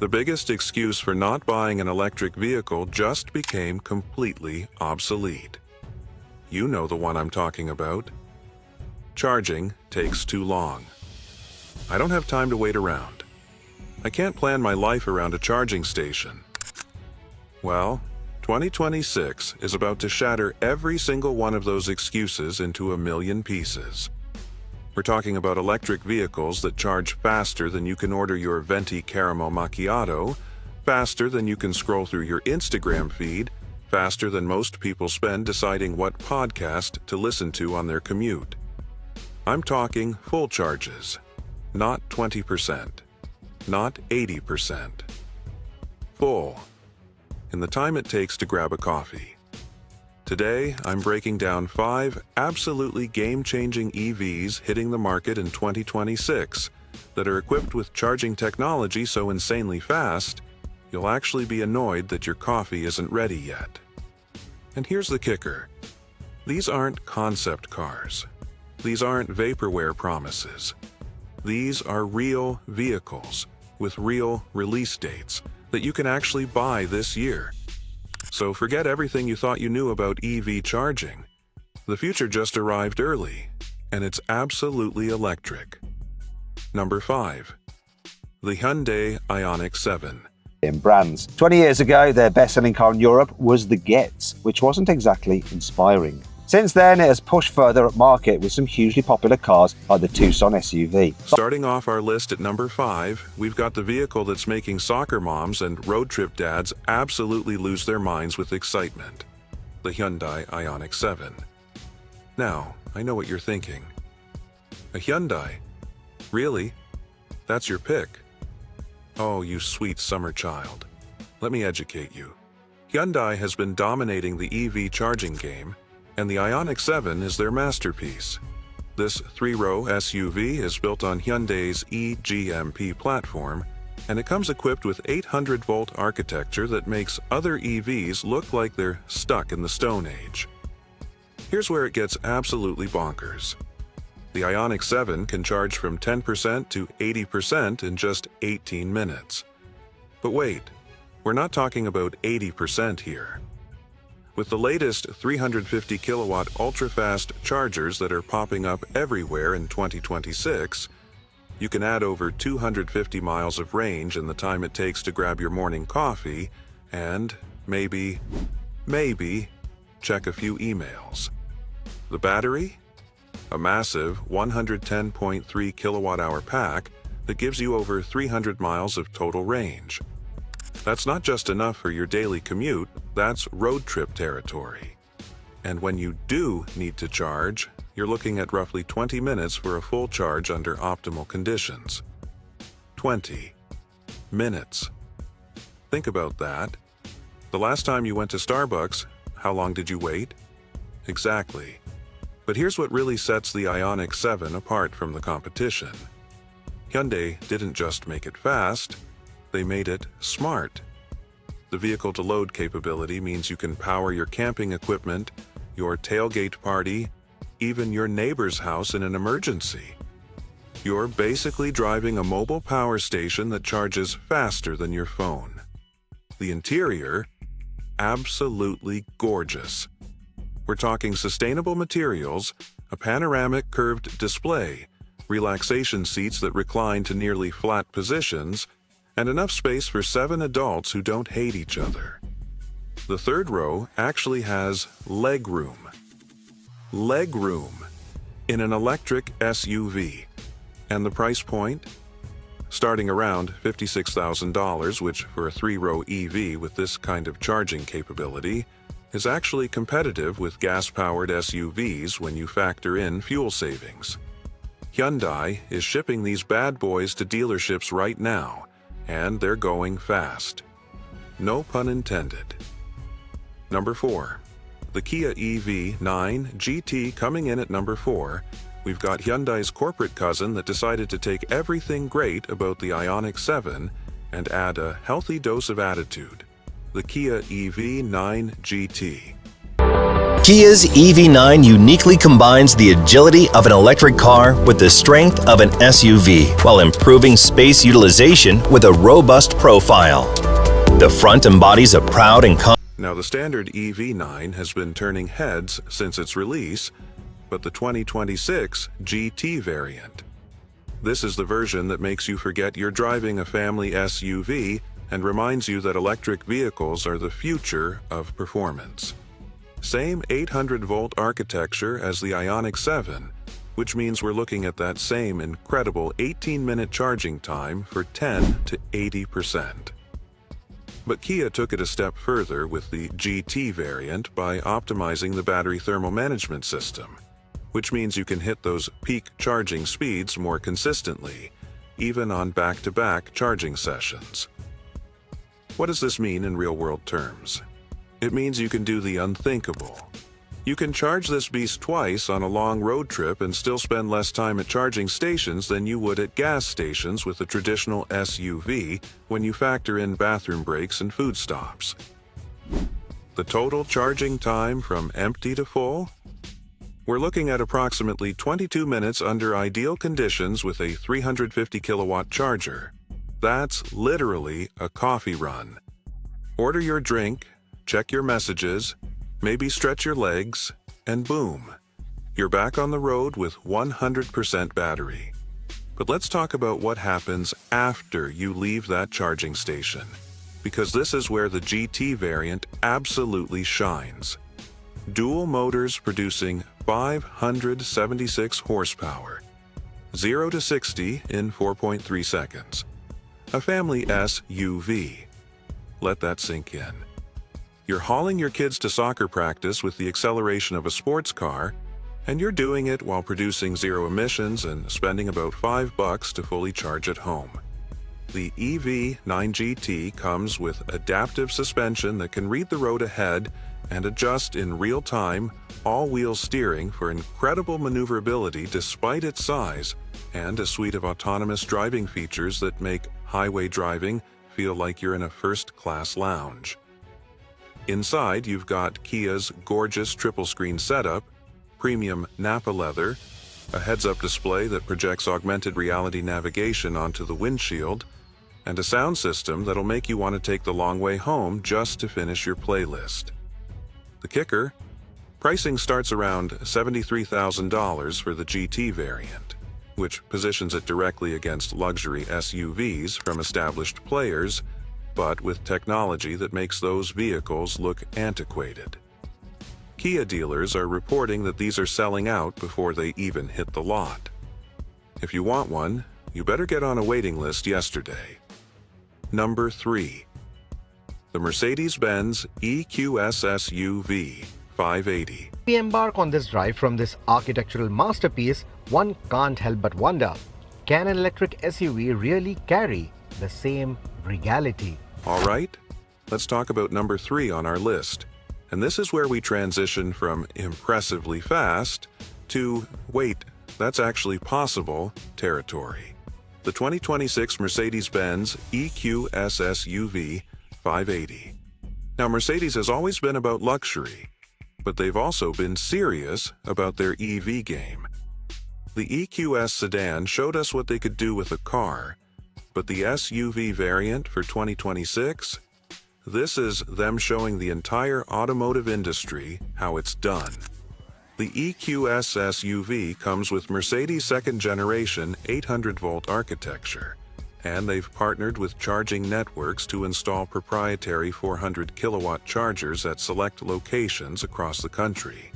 The biggest excuse for not buying an electric vehicle just became completely obsolete. You know the one I'm talking about. Charging takes too long. I don't have time to wait around. I can't plan my life around a charging station. Well, 2026 is about to shatter every single one of those excuses into a million pieces. We're talking about electric vehicles that charge faster than you can order your venti caramel macchiato, faster than you can scroll through your Instagram feed, faster than most people spend deciding what podcast to listen to on their commute. I'm talking full charges, not 20%, not 80%. Full, in the time it takes to grab a coffee. Today, I'm breaking down 5 absolutely game-changing EVs hitting the market in 2026 that are equipped with charging technology so insanely fast, you'll actually be annoyed that your coffee isn't ready yet. And here's the kicker. These aren't concept cars. These aren't vaporware promises. These are real vehicles with real release dates that you can actually buy this year. So forget everything you thought you knew about EV charging. The future just arrived early, and it's absolutely electric. Number 5. The Hyundai Ioniq 7. In brands. 20 years ago, their best-selling car in Europe was the Getz, which wasn't exactly inspiring. Since then, it has pushed further up market with some hugely popular cars like the Tucson SUV. Starting off our list at number 5, we've got the vehicle that's making soccer moms and road trip dads absolutely lose their minds with excitement. The Hyundai Ioniq 7. Now, I know what you're thinking. A Hyundai? Really? That's your pick? Oh, you sweet summer child. Let me educate you. Hyundai has been dominating the EV charging game, and the Ioniq 7 is their masterpiece. This 3-row SUV is built on Hyundai's eGMP platform, and it comes equipped with 800-volt architecture that makes other EVs look like they're stuck in the Stone Age. Here's where it gets absolutely bonkers. The Ioniq 7 can charge from 10% to 80% in just 18 minutes. But wait, we're not talking about 80% here. With the latest 350 kilowatt ultra-fast chargers that are popping up everywhere in 2026, you can add over 250 miles of range in the time it takes to grab your morning coffee and maybe check a few emails. The battery? A massive 110.3 kilowatt-hour pack that gives you over 300 miles of total range. That's not just enough for your daily commute, that's road trip territory. And when you do need to charge, you're looking at roughly 20 minutes for a full charge under optimal conditions. 20 minutes. Think about that. The last time you went to Starbucks, how long did you wait? Exactly. But here's what really sets the Ioniq 7 apart from the competition. Hyundai didn't just make it fast, they made it smart. The vehicle-to-load capability means you can power your camping equipment, your tailgate party, even your neighbor's house in an emergency. You're basically driving a mobile power station that charges faster than your phone. The interior? Absolutely gorgeous. We're talking sustainable materials, a panoramic curved display, relaxation seats that recline to nearly flat positions, and enough space for 7 adults who don't hate each other. The third row actually has leg room. Leg room in an electric SUV. And the price point? Starting around $56,000, which for a 3-row EV with this kind of charging capability is actually competitive with gas-powered SUVs when you factor in fuel savings. Hyundai is shipping these bad boys to dealerships right now, and they're going fast. No pun intended. Number 4. The Kia EV9 GT coming in at number 4. We've got Hyundai's corporate cousin that decided to take everything great about the Ioniq 7 and add a healthy dose of attitude. The Kia EV9 GT. Kia's EV9 uniquely combines the agility of an electric car with the strength of an SUV while improving space utilization with a robust profile. The front embodies a proud and Now, the standard EV9 has been turning heads since its release, but the 2026 GT variant. This is the version that makes you forget you're driving a family SUV and reminds you that electric vehicles are the future of performance. Same 800-volt architecture as the Ioniq 7, which means we're looking at that same incredible 18-minute charging time for 10 to 80%. But Kia took it a step further with the GT variant by optimizing the battery thermal management system, which means you can hit those peak charging speeds more consistently, even on back-to-back charging sessions. What does this mean in real-world terms? It means you can do the unthinkable. You can charge this beast twice on a long road trip and still spend less time at charging stations than you would at gas stations with a traditional SUV when you factor in bathroom breaks and food stops. The total charging time from empty to full? We're looking at approximately 22 minutes under ideal conditions with a 350 kilowatt charger. That's literally a coffee run. Order your drink, check your messages, maybe stretch your legs, and boom, you're back on the road with 100% battery. But let's talk about what happens after you leave that charging station, because this is where the GT variant absolutely shines. Dual motors producing 576 horsepower, 0 to 60 in 4.3 seconds. A family SUV. Let that sink in. You're hauling your kids to soccer practice with the acceleration of a sports car, and you're doing it while producing zero emissions and spending about $5 to fully charge at home. The EV9 GT comes with adaptive suspension that can read the road ahead and adjust in real time, all-wheel steering for incredible maneuverability despite its size, and a suite of autonomous driving features that make highway driving feel like you're in a first-class lounge. Inside, you've got Kia's gorgeous triple-screen setup, premium Nappa leather, a heads-up display that projects augmented reality navigation onto the windshield, and a sound system that'll make you want to take the long way home just to finish your playlist. The kicker? Pricing starts around $73,000 for the GT variant, which positions it directly against luxury SUVs from established players, but with technology that makes those vehicles look antiquated. Kia dealers are reporting that these are selling out before they even hit the lot. If you want one, you better get on a waiting list yesterday. Number 3. The Mercedes-Benz EQS SUV 580. We embark on this drive from this architectural masterpiece, one can't help but wonder, can an electric SUV really carry the same regality? All right, let's talk about number 3 on our list. And this is where we transition from impressively fast to, wait, that's actually possible territory. The 2026 Mercedes-Benz EQS SUV 580. Now, Mercedes has always been about luxury, but they've also been serious about their EV game. The EQS sedan showed us what they could do with a car, but the SUV variant for 2026? This is them showing the entire automotive industry how it's done. The EQS SUV comes with Mercedes' second-generation 800-volt architecture, and they've partnered with charging networks to install proprietary 400-kilowatt chargers at select locations across the country.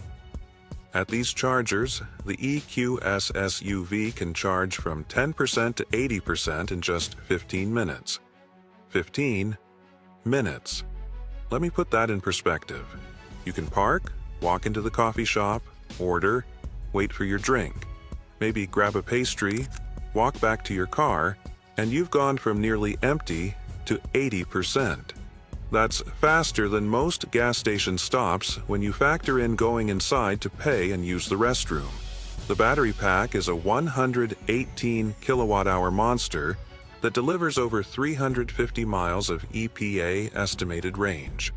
At these chargers, the EQS SUV can charge from 10% to 80% in just 15 minutes. 15 minutes. Let me put that in perspective. You can park, walk into the coffee shop, order, wait for your drink, maybe grab a pastry, walk back to your car, and you've gone from nearly empty to 80%. That's faster than most gas station stops when you factor in going inside to pay and use the restroom. The battery pack is a 118 kilowatt-hour monster that delivers over 350 miles of EPA estimated range.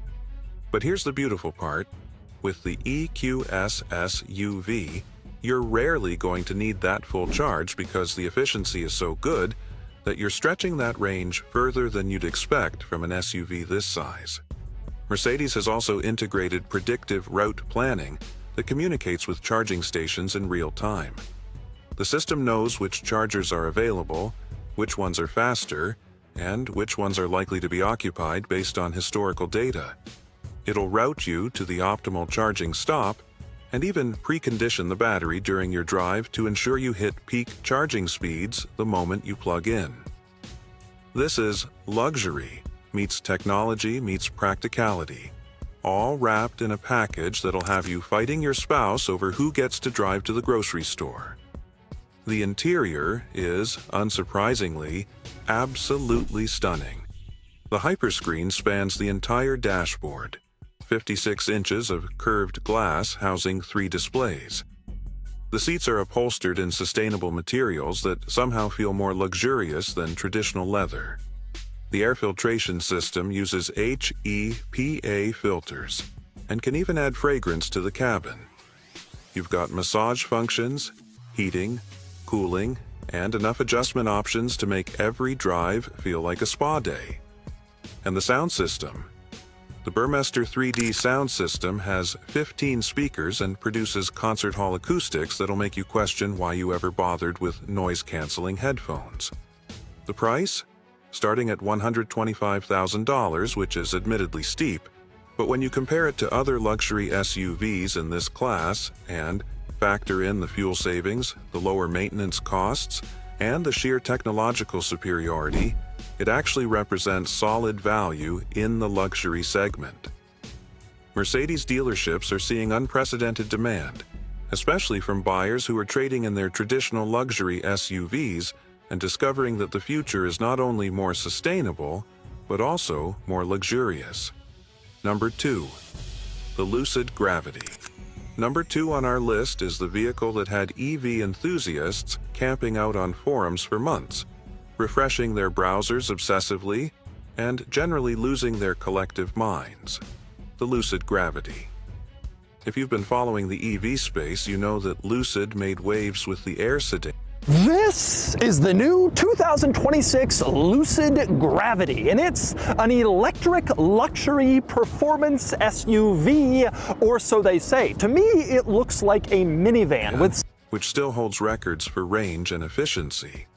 But here's the beautiful part. With the EQS SUV, you're rarely going to need that full charge because the efficiency is so good that you're stretching that range further than you'd expect from an SUV this size. Mercedes has also integrated predictive route planning that communicates with charging stations in real time. The system knows which chargers are available, which ones are faster, and which ones are likely to be occupied based on historical data. It'll route you to the optimal charging stop and even precondition the battery during your drive to ensure you hit peak charging speeds the moment you plug in. This is luxury meets technology meets practicality, all wrapped in a package that'll have you fighting your spouse over who gets to drive to the grocery store. The interior is, unsurprisingly, absolutely stunning. The hyperscreen spans the entire dashboard, 56 inches of curved glass housing 3 displays. The seats are upholstered in sustainable materials that somehow feel more luxurious than traditional leather. The air filtration system uses HEPA filters and can even add fragrance to the cabin. You've got massage functions, heating, cooling, and enough adjustment options to make every drive feel like a spa day. And the sound system. The Burmester 3D sound system has 15 speakers and produces concert hall acoustics that'll make you question why you ever bothered with noise-canceling headphones. The price? Starting at $125,000, which is admittedly steep, but when you compare it to other luxury SUVs in this class and factor in the fuel savings, the lower maintenance costs, and the sheer technological superiority, it actually represents solid value in the luxury segment. Mercedes dealerships are seeing unprecedented demand, especially from buyers who are trading in their traditional luxury SUVs and discovering that the future is not only more sustainable, but also more luxurious. Number 2. The Lucid Gravity. Number 2 on our list is the vehicle that had EV enthusiasts camping out on forums for months, refreshing their browsers obsessively, and generally losing their collective minds. The Lucid Gravity. If you've been following the EV space, you know that Lucid made waves with the Air sedan. This is the new 2026 Lucid Gravity, and it's an electric luxury performance SUV, or so they say. To me, it looks like a minivan with... Which still holds records for range and efficiency.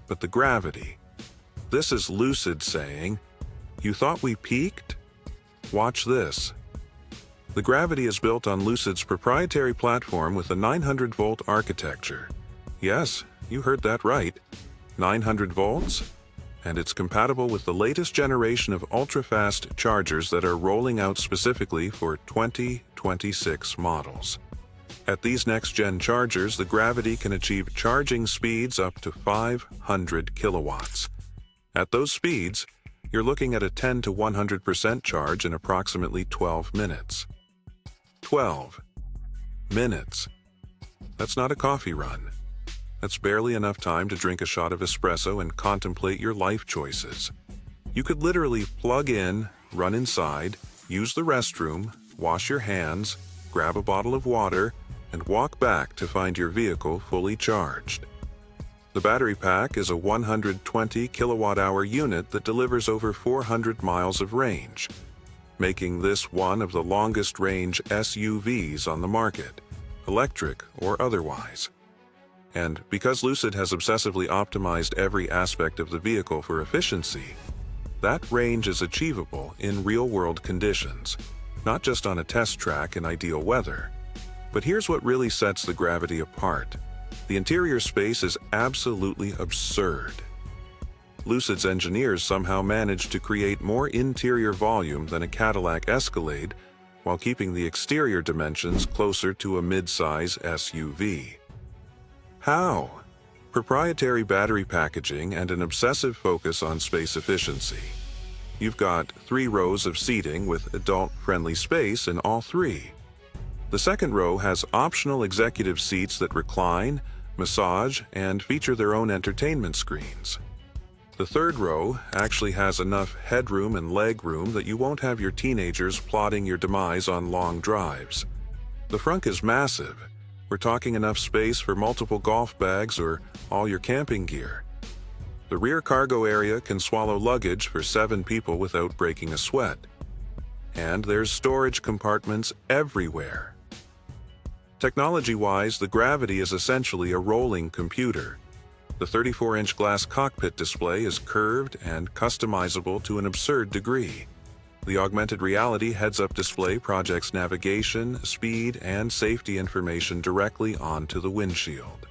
But the Gravity. This is Lucid saying, "You thought we peaked? Watch this." The Gravity is built on Lucid's proprietary platform with a 900-volt architecture. Yes, you heard that right. 900 volts? And it's compatible with the latest generation of ultra-fast chargers that are rolling out specifically for 2026 models. At these next-gen chargers, the Gravity can achieve charging speeds up to 500 kilowatts. At those speeds, you're looking at a 10 to 100% charge in approximately 12 minutes. 12 minutes. That's not a coffee run. That's barely enough time to drink a shot of espresso and contemplate your life choices. You could literally plug in, run inside, use the restroom, wash your hands, grab a bottle of water, and walk back to find your vehicle fully charged. The battery pack is a 120 kilowatt-hour unit that delivers over 400 miles of range, making this one of the longest-range SUVs on the market, electric or otherwise. And because Lucid has obsessively optimized every aspect of the vehicle for efficiency, that range is achievable in real-world conditions, not just on a test track in ideal weather. But here's what really sets the Gravity apart. The interior space is absolutely absurd. Lucid's engineers somehow managed to create more interior volume than a Cadillac Escalade while keeping the exterior dimensions closer to a mid-size SUV. How? Proprietary battery packaging and an obsessive focus on space efficiency. You've got 3 rows of seating with adult-friendly space in all 3. The second row has optional executive seats that recline, massage, and feature their own entertainment screens. The third row actually has enough headroom and legroom that you won't have your teenagers plotting your demise on long drives. The front is massive. We're talking enough space for multiple golf bags or all your camping gear. The rear cargo area can swallow luggage for 7 people without breaking a sweat. And there's storage compartments everywhere. Technology-wise, the Gravity is essentially a rolling computer. The 34-inch glass cockpit display is curved and customizable to an absurd degree. The augmented reality heads-up display projects navigation, speed, and safety information directly onto the windshield.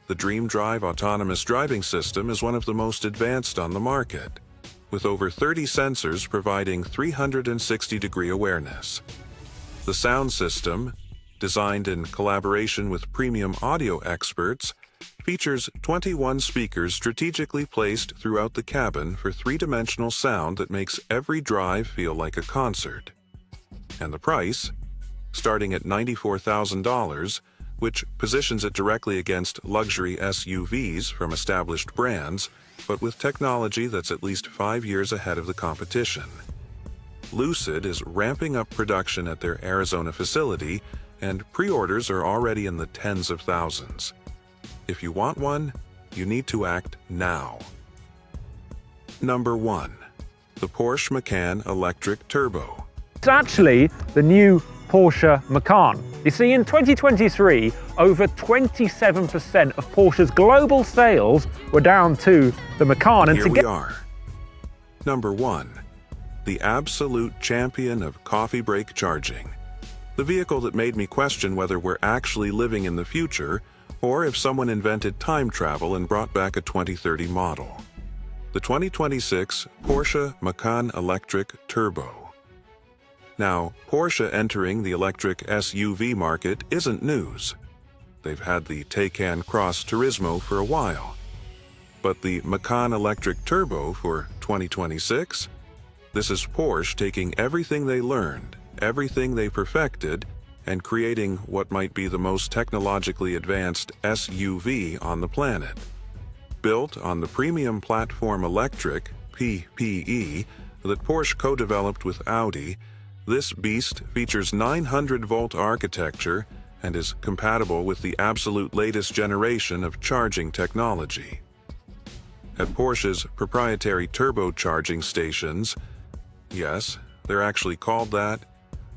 The Dream Drive autonomous driving system is one of the most advanced on the market, with over 30 sensors providing 360-degree awareness. The sound system, designed in collaboration with premium audio experts, features 21 speakers strategically placed throughout the cabin for 3-dimensional sound that makes every drive feel like a concert. And the price? Starting at $94,000, which positions it directly against luxury SUVs from established brands, but with technology that's at least 5 years ahead of the competition. Lucid is ramping up production at their Arizona facility, and pre-orders are already in the tens of thousands. If you want one, you need to act now. Number 1. The Porsche Macan Electric Turbo. It's actually the new Porsche Macan. You see, in 2023, over 27% of Porsche's global sales were down to the Macan. Here we are. Number 1. The absolute champion of coffee break charging. The vehicle that made me question whether we're actually living in the future or if someone invented time travel and brought back a 2030 model. The 2026 Porsche Macan Electric Turbo. Now, Porsche entering the electric SUV market isn't news. They've had the Taycan Cross Turismo for a while. But the Macan Electric Turbo for 2026? This is Porsche taking everything they learned, everything they perfected, and creating what might be the most technologically advanced SUV on the planet. Built on the premium platform electric, PPE, that Porsche co-developed with Audi, this beast features 900-volt architecture and is compatible with the absolute latest generation of charging technology. At Porsche's proprietary turbocharging stations, yes, they're actually called that,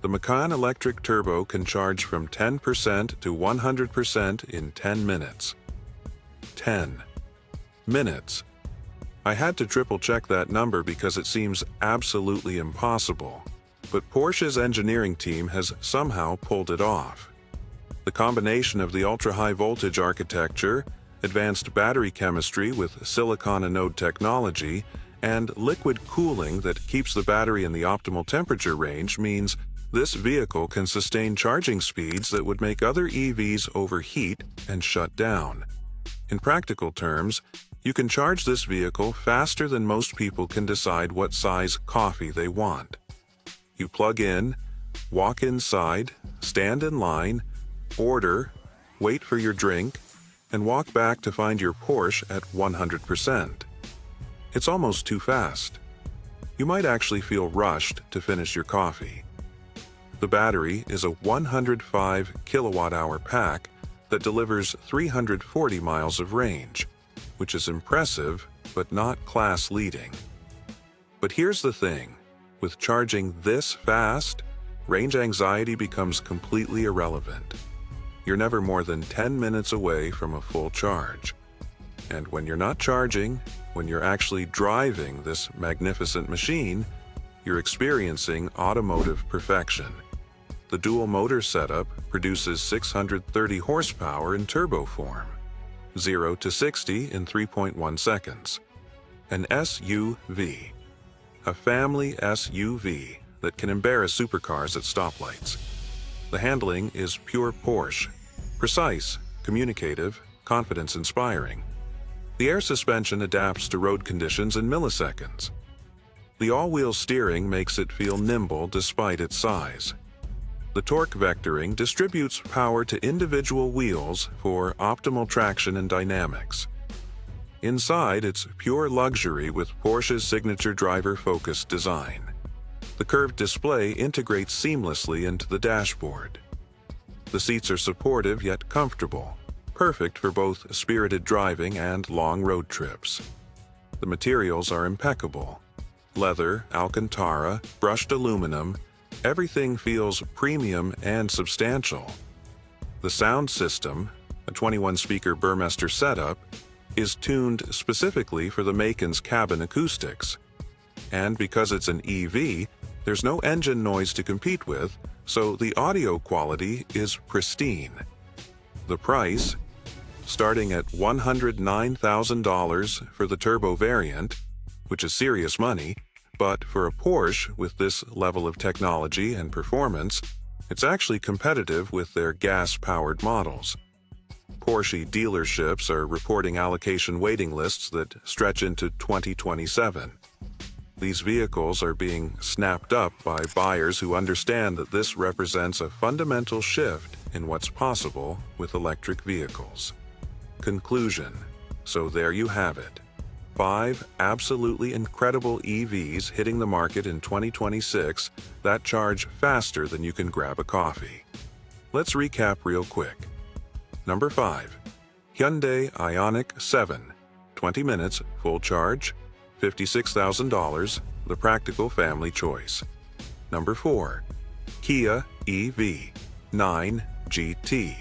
the Macan Electric Turbo can charge from 10% to 100% in 10 minutes. 10 minutes. I had to triple-check that number because it seems absolutely impossible, but Porsche's engineering team has somehow pulled it off. The combination of the ultra-high voltage architecture, advanced battery chemistry with silicon anode technology, and liquid cooling that keeps the battery in the optimal temperature range means this vehicle can sustain charging speeds that would make other EVs overheat and shut down. In practical terms, you can charge this vehicle faster than most people can decide what size coffee they want. You plug in, walk inside, stand in line, order, wait for your drink, and walk back to find your Porsche at 100%. It's almost too fast. You might actually feel rushed to finish your coffee. The battery is a 105 kilowatt-hour pack that delivers 340 miles of range, which is impressive but not class-leading. But here's the thing, with charging this fast, range anxiety becomes completely irrelevant. You're never more than 10 minutes away from a full charge. And when you're not charging, when you're actually driving this magnificent machine, you're experiencing automotive perfection. The dual motor setup produces 630 horsepower in turbo form, 0 to 60 in 3.1 seconds. An SUV, a family SUV that can embarrass supercars at stoplights. The handling is pure Porsche, precise, communicative, confidence-inspiring. The air suspension adapts to road conditions in milliseconds. The all-wheel steering makes it feel nimble despite its size. The torque vectoring distributes power to individual wheels for optimal traction and dynamics. Inside, it's pure luxury with Porsche's signature driver-focused design. The curved display integrates seamlessly into the dashboard. The seats are supportive yet comfortable, perfect for both spirited driving and long road trips. The materials are impeccable. Leather, Alcantara, brushed aluminum, everything feels premium and substantial. The sound system, a 21-speaker Burmester setup, is tuned specifically for the Macan's cabin acoustics. And because it's an EV, there's no engine noise to compete with, so the audio quality is pristine. The price? Starting at $109,000 for the turbo variant, which is serious money, but for a Porsche with this level of technology and performance, it's actually competitive with their gas-powered models. Porsche dealerships are reporting allocation waiting lists that stretch into 2027. These vehicles are being snapped up by buyers who understand that this represents a fundamental shift in what's possible with electric vehicles. Conclusion. So there you have it. 5 absolutely incredible EVs hitting the market in 2026 that charge faster than you can grab a coffee. Let's recap real quick. Number 5. Hyundai Ioniq 7. 20 minutes, full charge, $56,000, the practical family choice. Number 4. Kia EV9 GT.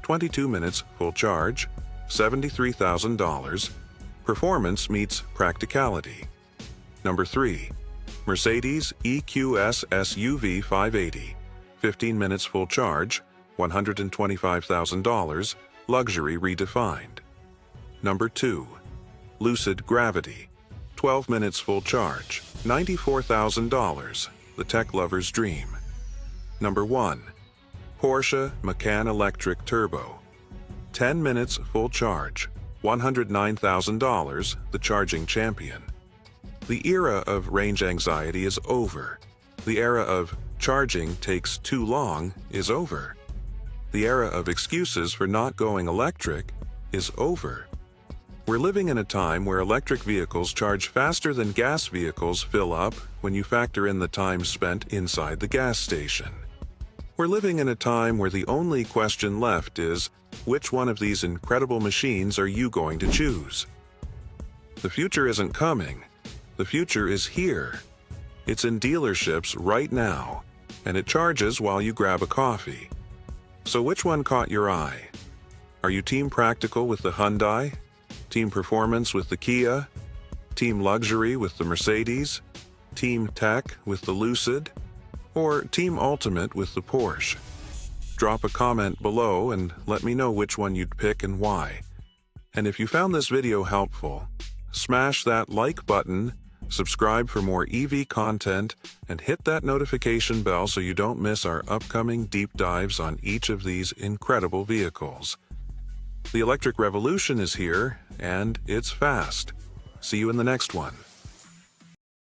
22 minutes, full charge, $73,000. Performance meets practicality. Number 3. Mercedes EQS SUV 580. 15 minutes, full charge, $125,000, luxury redefined. Number 2. Lucid Gravity. 12 minutes, full charge, $94,000, the tech lover's dream. Number 1. Porsche Macan Electric Turbo. 10 minutes, full charge, $109,000, the charging champion. The era of range anxiety is over. The era of charging takes too long is over. The era of excuses for not going electric is over. We're living in a time where electric vehicles charge faster than gas vehicles fill up when you factor in the time spent inside the gas station. We're living in a time where the only question left is, which one of these incredible machines are you going to choose? The future isn't coming. The future is here. It's in dealerships right now, and it charges while you grab a coffee. So which one caught your eye? Are you team practical with the Hyundai? Team performance with the Kia? Team luxury with the Mercedes? Team tech with the Lucid? Or team ultimate with the Porsche? Drop a comment below and let me know which one you'd pick and why. And if you found this video helpful, smash that like button, subscribe for more EV content, and hit that notification bell so you don't miss our upcoming deep dives on each of these incredible vehicles. The electric revolution is here, and it's fast. See you in the next one.